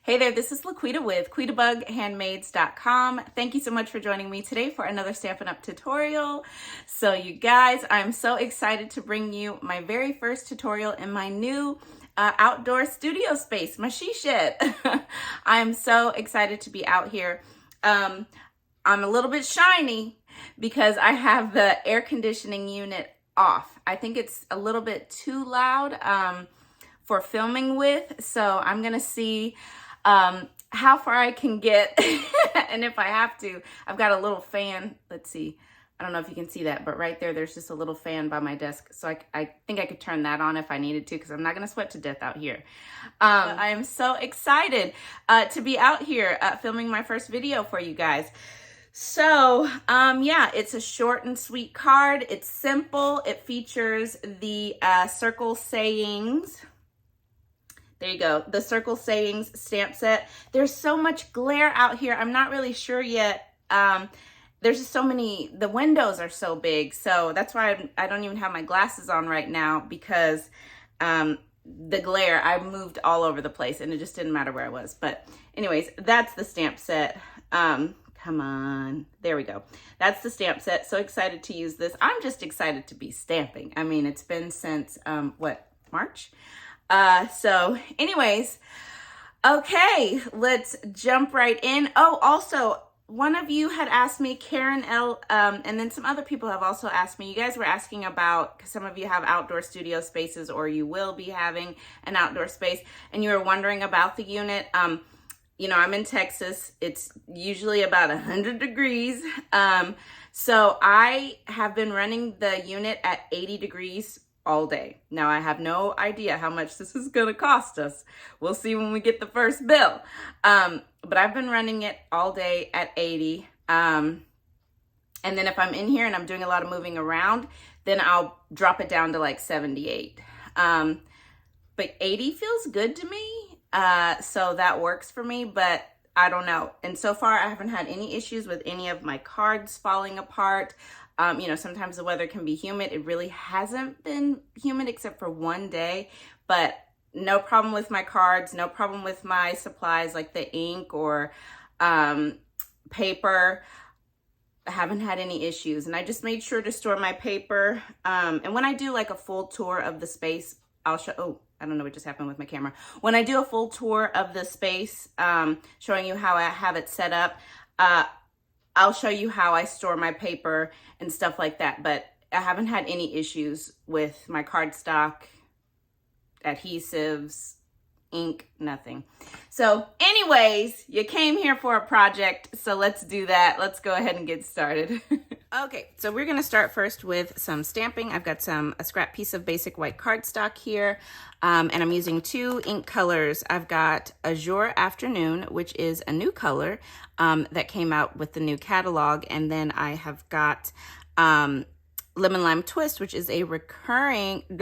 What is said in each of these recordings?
Hey there, this is LaQuita with QuitaBugHandmaids.com. Thank you so much for joining me today for another Stampin' Up tutorial. So you guys, I'm so excited to bring you my very first tutorial in my new outdoor studio space, my she shed. I'm so excited to be out here. I'm a little bit shiny because I have the air conditioning unit off. I think it's a little bit too loud for filming with, so I'm gonna see how far I can get and if I have to. I've got a little fan. Let's see, I don't know if you can see that, but right there's just a little fan by my desk, so I think I could turn that on if I needed to, because I'm not gonna sweat to death out here. I am so excited to be out here filming my first video for you guys. So yeah, it's a short and sweet card. It's simple. It features the circle sayings. There you go, the circle sayings stamp set. There's so much glare out here. I'm not really sure yet. There's just so many, the windows are so big. So that's why I don't even have my glasses on right now, because the glare, I moved all over the place and it just didn't matter where I was. But anyways, that's the stamp set. Come on, there we go. That's the stamp set. So excited to use this. I'm just excited to be stamping. I mean, it's been since, March? So anyways, okay, let's jump right in. Oh, also, one of you had asked me, Karen L, and then some other people have also asked me, you guys were asking about, because some of you have outdoor studio spaces, or you will be having an outdoor space, and you were wondering about the unit. You know, I'm in Texas. It's usually about 100 degrees. So I have been running the unit at 80 degrees all day. Now, I have no idea how much this is gonna cost us. We'll see when we get the first bill. But I've been running it all day at 80. And then if I'm in here and I'm doing a lot of moving around, then I'll drop it down to like 78. But 80 feels good to me. So that works for me, but I don't know. And so far I haven't had any issues with any of my cards falling apart. You know, sometimes the weather can be humid. It really hasn't been humid except for one day, but no problem with my cards, no problem with my supplies like the ink or paper. I haven't had any issues, and I just made sure to store my paper. And when I do like a full tour of the space, I'll show, oh, I don't know what just happened with my camera. When I do a full tour of the space, showing you how I have it set up, I'll show you how I store my paper and stuff like that, but I haven't had any issues with my cardstock, adhesives, ink, nothing. So anyways, you came here for a project, so let's do that. Let's go ahead and get started. Okay, so we're gonna start first with some stamping. I've got a scrap piece of basic white cardstock here, and I'm using two ink colors. I've got Azure Afternoon, which is a new color that came out with the new catalog, and then I have got Lemon Lime Twist, which is a returning in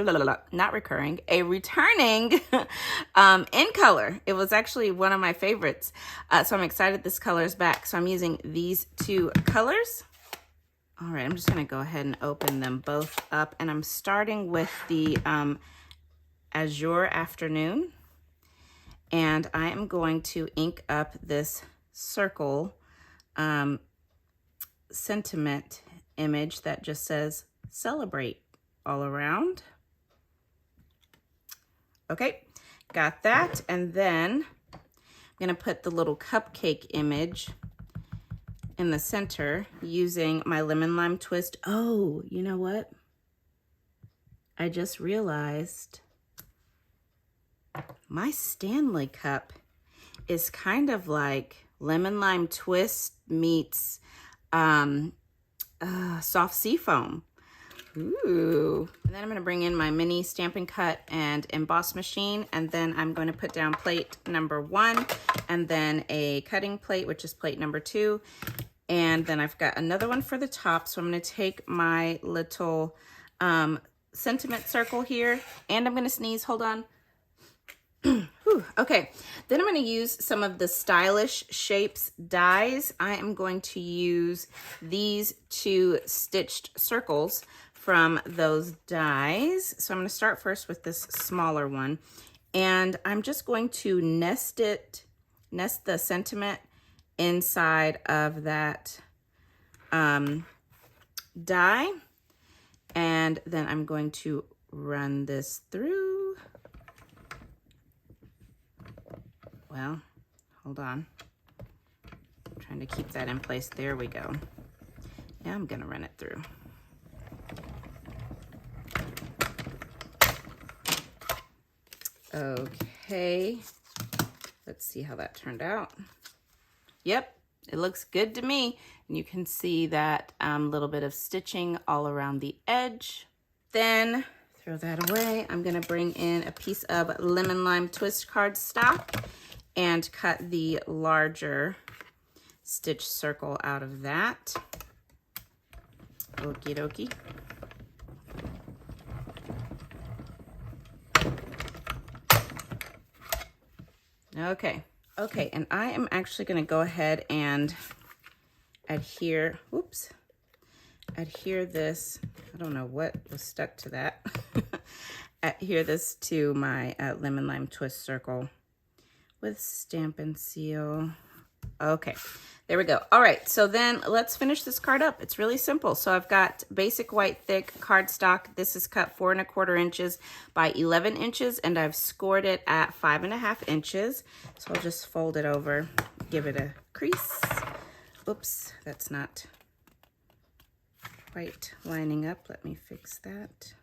color. It was actually one of my favorites. So I'm excited this color is back. So I'm using these two colors. All right, I'm just gonna go ahead and open them both up, and I'm starting with the Azure Afternoon, and I am going to ink up this circle sentiment image that just says celebrate all around. Okay, got that. And then I'm gonna put the little cupcake image in the center using my Lemon Lime Twist. Oh, you know what? I just realized my Stanley cup is kind of like Lemon Lime Twist meets soft sea foam. Ooh. And then I'm gonna bring in my mini Stampin' Cut and emboss machine, and then I'm going to put down plate number 1, and then a cutting plate, which is plate number 2. And then I've got another one for the top. So I'm gonna take my little sentiment circle here, and I'm gonna sneeze, hold on. Whew, okay, then I'm going to use some of the Stylish Shapes dies. I am going to use these two stitched circles from those dies. So I'm going to start first with this smaller one, and I'm just going to nest it nest the sentiment inside of that die, and then I'm going to run this through. Well, hold on. I'm trying to keep that in place. There we go. Yeah, I'm gonna run it through. Okay, let's see how that turned out. Yep, it looks good to me. And you can see that little bit of stitching all around the edge. Then throw that away. I'm gonna bring in a piece of lemon lime twist cardstock and cut the larger stitch circle out of that. Okie dokie. Okay, and I am actually gonna go ahead and adhere this, I don't know what was stuck to that, adhere this to my lemon lime twist circle with Stampin' Seal. Okay, there we go. All right, so then let's finish this card up. It's really simple. So I've got basic white thick cardstock. This is cut 4 1/4 inches by 11 inches, and I've scored it at 5 1/2 inches. So I'll just fold it over, give it a crease. Oops, that's not quite lining up. Let me fix that.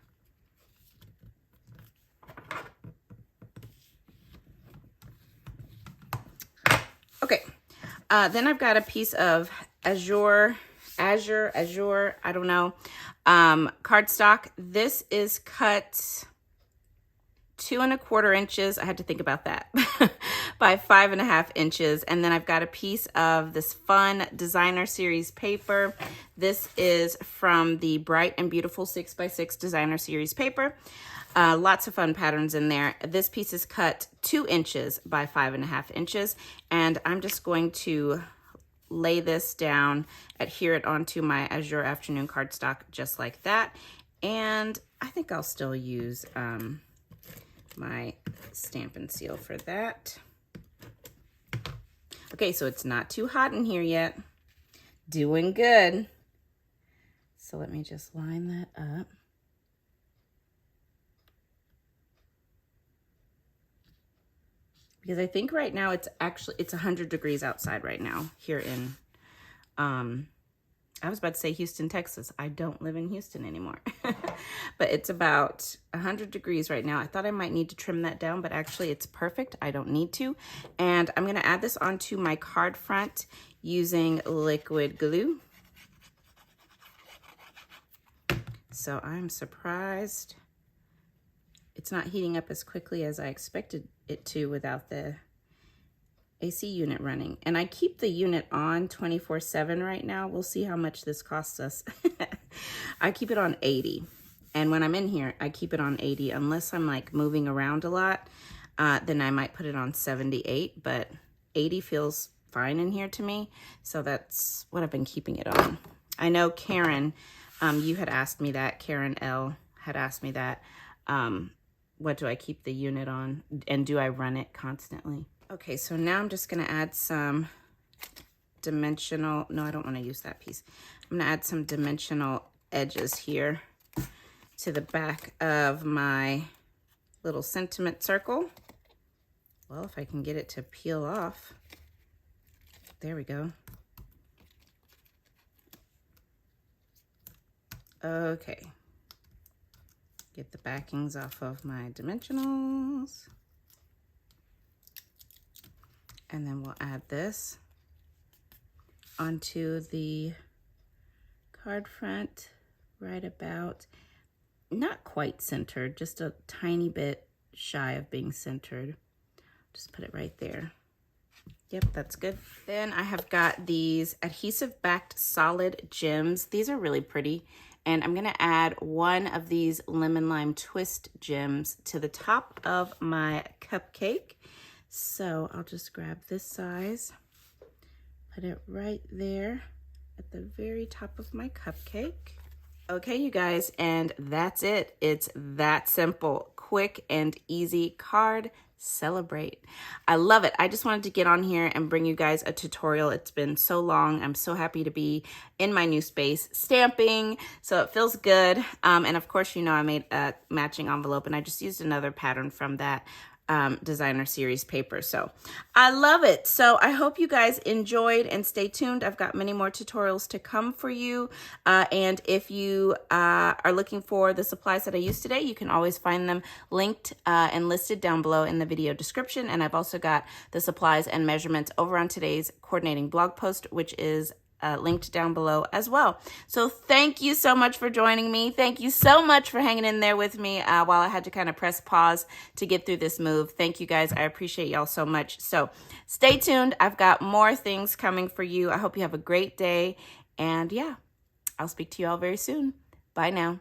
Okay. Then I've got a piece of azure, I don't know, cardstock. This is cut 2 1/4 inches. I had to think about that. By 5 1/2 inches. And then I've got a piece of this fun designer series paper. This is from the Bright and Beautiful 6x6 designer series paper. Lots of fun patterns in there. This piece is cut 2 inches by 5 1/2 inches, and I'm just going to lay this down, adhere it onto my Azure Afternoon cardstock just like that, and I think I'll still use my Stampin' Seal for that. Okay, so it's not too hot in here yet. Doing good. So let me just line that up. Because I think right now it's 100 degrees outside right now here in, I was about to say Houston, Texas. I don't live in Houston anymore. But it's about 100 degrees right now. I thought I might need to trim that down, but actually it's perfect. I don't need to. And I'm gonna add this onto my card front using liquid glue. So I'm surprised it's not heating up as quickly as I expected it to without the AC unit running. And I keep the unit on 24/7 right now. We'll see how much this costs us. I keep it on 80. And when I'm in here, I keep it on 80. Unless I'm like moving around a lot, then I might put it on 78. But 80 feels fine in here to me. So that's what I've been keeping it on. I know Karen, you had asked me that. Karen L had asked me that. What do I keep the unit on, and do I run it constantly? Okay, so now I'm just gonna add some dimensional, no, I don't wanna use that piece. I'm gonna add some dimensional edges here to the back of my little sentiment circle. Well, if I can get it to peel off. There we go. Okay. Get the backings off of my dimensionals. And then we'll add this onto the card front right about, not quite centered, just a tiny bit shy of being centered. Just put it right there. Yep, that's good. Then I have got these adhesive backed solid gems. These are really pretty. And I'm gonna add one of these lemon lime twist gems to the top of my cupcake. So I'll just grab this size, put it right there at the very top of my cupcake. Okay, you guys, and that's it. It's that simple. Quick and easy card. Celebrate. I love it. I just wanted to get on here and bring you guys a tutorial. It's been so long. I'm so happy to be in my new space stamping, so it feels good. And of course, you know, I made a matching envelope, and I just used another pattern from that designer series paper. So I love it. So I hope you guys enjoyed, and stay tuned. I've got many more tutorials to come for you. And if you are looking for the supplies that I used today, you can always find them linked and listed down below in the video description. And I've also got the supplies and measurements over on today's coordinating blog post, which is linked down below as well. So thank you so much for joining me. Thank you so much for hanging in there with me while I had to kind of press pause to get through this move. Thank you guys. I appreciate y'all so much. So stay tuned. I've got more things coming for you. I hope you have a great day. And yeah, I'll speak to you all very soon. Bye now.